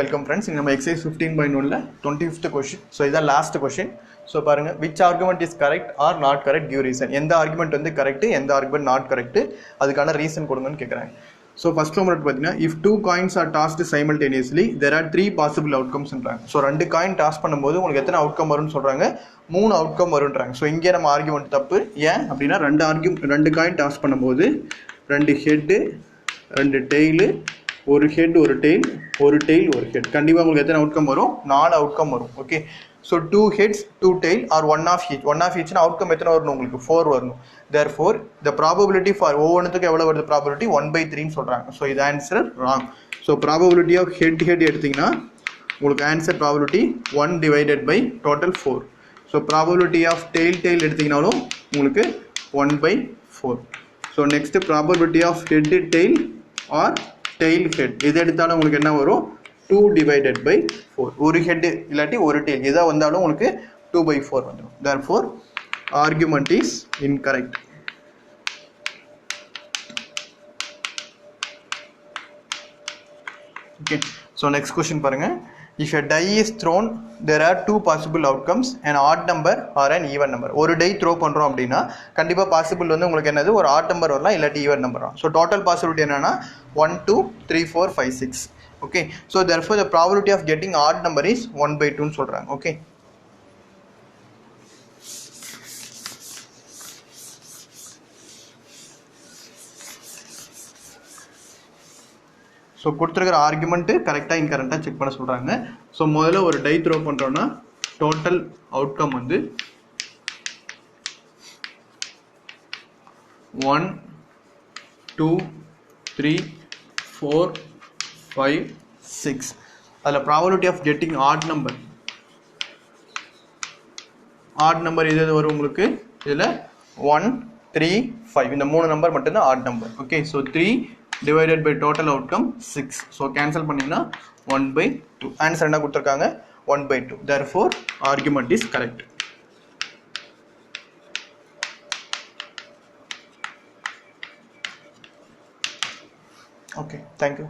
Welcome friends, in our exercise 15.1 25th question. So this is the last question. So paranga, which argument is correct or not correct, give reason. எந்த argument வந்து correct, எந்த argument not correct, அதுக்கான reason கொடுங்கன்னு கேக்குறாங்க. So first one பாத்தீங்கன்னா, if two coins are tossed simultaneously, there are three possible outcomes ன்றாங்க. So ரெண்டு coin toss பண்ணும்போது உங்களுக்கு எத்தனை outcome வரும்னு சொல்றாங்க? மூணு outcome வரும்ன்றாங்க. So இங்கே நம்ம argument தப்பு. ஏன் அப்படினா ரெண்டு coin toss பண்ணும்போது ரெண்டு head, ரெண்டு tail, ஒரு ஹெட் ஒரு டெயில் ஒரு டெயில் ஒரு ஹெட் கண்டிப்பா உங்களுக்கு எத்தனை அவுட்கம் வரும் நாலு அவுட்கம் வரும் okay so two heads two tail or one of each னா அவுட்கம் எத்தனை வரும் உங்களுக்கு 4 வரணும் therefore the probability for ஒவ்வொண்ணுத்துக்கு எவ்வளவு வருது probability 1/3 ன்னு சொல்றாங்க சோ இது answer wrong so probability of head எடுத்தீங்கன்னா உங்களுக்கு answer probability 1 divided by total 4 so probability of tail எடுத்தீங்கனாலும் உங்களுக்கு 1/4 so next probability of head tail or tail head இது எடுத்தாலும் உங்களுக்கு என்ன வரும் 2 divided by 4 ஒரு head இல்லாட்டி ஒரு tail எதா வந்தாலும் உங்களுக்கு 2/4 வந்துரும் therefore argument is incorrect okay so next question பாருங்க if a die is thrown there are two possible outcomes an odd number or an even number ஒரு die throw பண்றோம் அப்படினா கண்டிப்பா possible வந்து உங்களுக்கு என்னது ஒரு odd number வரலாம் இல்லாட்டி even number வரலாம் so total possibility என்னன்னா 1 2 3 4 5 6 okay so therefore the probability of getting odd number is 1/2 ன்னு சொல்றாங்க okay so கொடுத்திருக்கிற ஆர்குமெண்ட் கரெக்ட்டா இன்கரெக்ட்டா செக் பண்ண சொல்றாங்க so முதல்ல ஒரு டை த்ரோ பண்றோம்னா டோட்டல் அவுட்கம் வந்து 1 2 3 4 5 6 அதுல probability of getting odd number எது வரும் உங்களுக்கு இதுல 1 3 5 இந்த மூணு நம்பர் மட்டும் தான் odd number okay so 3 divided by total outcome 6 so cancel பண்ணீங்கன்னா 1/2 answer என்ன கொடுத்திருக்காங்க 1/2 therefore argument is correct okay thank you